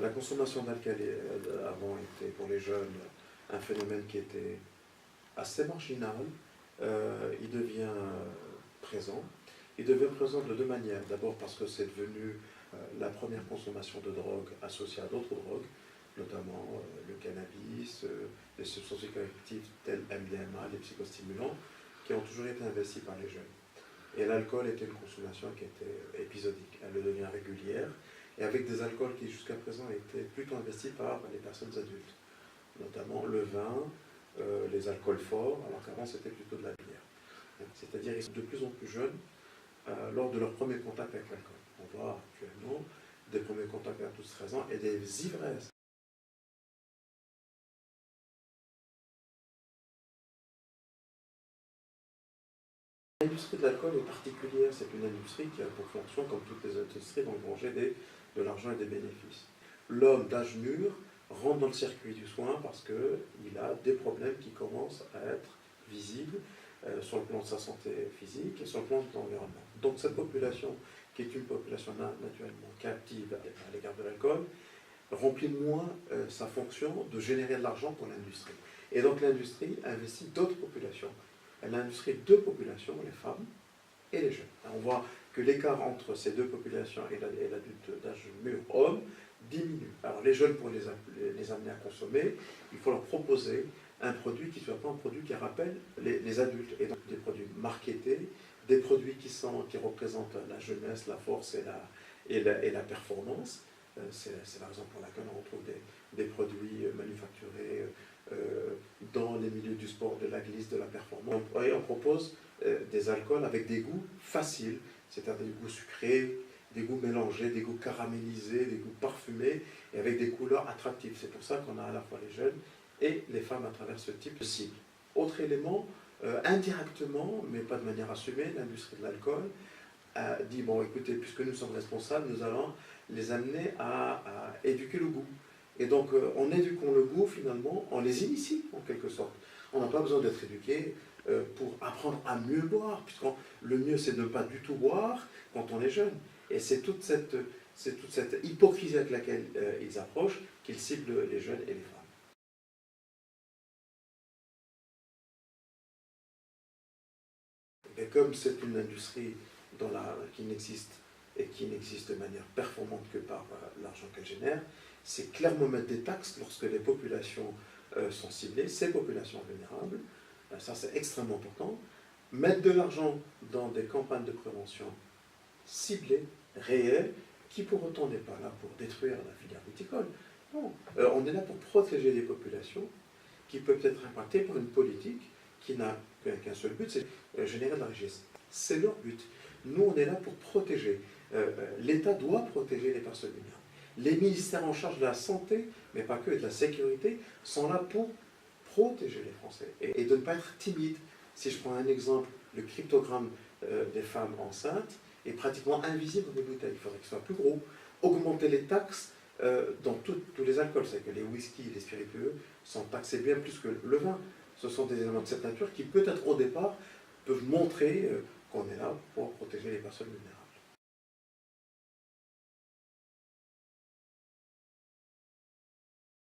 La consommation d'alcool avant était pour les jeunes un phénomène qui était assez marginal. Il devient présent. Il devient présent de deux manières. D'abord parce que c'est devenu la première consommation de drogue associée à d'autres drogues, notamment le cannabis, les substances psychoactives telles MDMA, les psychostimulants, qui ont toujours été investis par les jeunes. Et l'alcool était une consommation qui était épisodique. Elle devient régulière, et avec des alcools qui jusqu'à présent étaient plutôt investis par les personnes adultes, notamment le vin, les alcools forts, alors qu'avant c'était plutôt de la bière. C'est-à-dire qu'ils sont de plus en plus jeunes lors de leur premier contact avec l'alcool. On voit actuellement des premiers contacts à 12-13 ans et des ivresses. L'industrie de l'alcool est particulière, c'est une industrie qui a pour fonction, comme toutes les industries, d'engranger de l'argent et des bénéfices. L'homme d'âge mûr rentre dans le circuit du soin parce qu'il a des problèmes qui commencent à être visibles sur le plan de sa santé physique et sur le plan de l'environnement. Donc cette population, qui est une population naturellement captive à l'égard de l'alcool, remplit moins sa fonction de générer de l'argent pour l'industrie. Et donc l'industrie investit d'autres populations. Elle a investi deux populations, les femmes et les jeunes. On voit que l'écart entre ces deux populations et l'adulte d'âge mûr homme diminue. Alors les jeunes, pour les amener à consommer, il faut leur proposer un produit qui ne soit pas un produit qui rappelle les adultes, et donc des produits marketés, des produits qui représentent la jeunesse, la force et la performance. C'est la raison pour laquelle on retrouve des produits manufacturés dans les milieux du sport, de la glisse, de la performance. Et on propose des alcools avec des goûts faciles, c'est-à-dire des goûts sucrés, des goûts mélangés, des goûts caramélisés, des goûts parfumés, et avec des couleurs attractives. C'est pour ça qu'on a à la fois les jeunes et les femmes à travers ce type de cible. Autre élément, indirectement, mais pas de manière assumée, l'industrie de l'alcool dit, bon écoutez, puisque nous sommes responsables, nous allons les amener à éduquer le goût. Et donc, en éduquant le goût, finalement, on les initie, en quelque sorte. On n'a pas besoin d'être éduqué pour apprendre à mieux boire, puisque le mieux, c'est de ne pas du tout boire quand on est jeune. Et c'est toute cette hypocrisie avec laquelle ils approchent qu'ils ciblent les jeunes et les femmes. Et comme c'est une industrie qui n'existe de manière performante que par l'argent qu'elle génère, c'est clairement mettre des taxes lorsque les populations sont ciblées, ces populations vulnérables, ça c'est extrêmement important, mettre de l'argent dans des campagnes de prévention ciblées, réelles, qui pour autant n'est pas là pour détruire la filière viticole. Non, on est là pour protéger les populations qui peuvent être impactées par une politique qui n'a qu'un seul but, c'est générer de la richesse. C'est leur but. Nous, on est là pour protéger. L'État doit protéger les personnes vulnérables. Les ministères en charge de la santé, mais pas que, et de la sécurité, sont là pour protéger les Français et de ne pas être timides. Si je prends un exemple, le cryptogramme des femmes enceintes est pratiquement invisible dans les bouteilles. Il faudrait qu'il soit plus gros. Augmenter les taxes dans tous les alcools, c'est que les whisky et les spiritueux sont taxés bien plus que le vin. Ce sont des éléments de cette nature qui, peut-être au départ, peuvent montrer qu'on est là pour protéger les personnes vulnérables.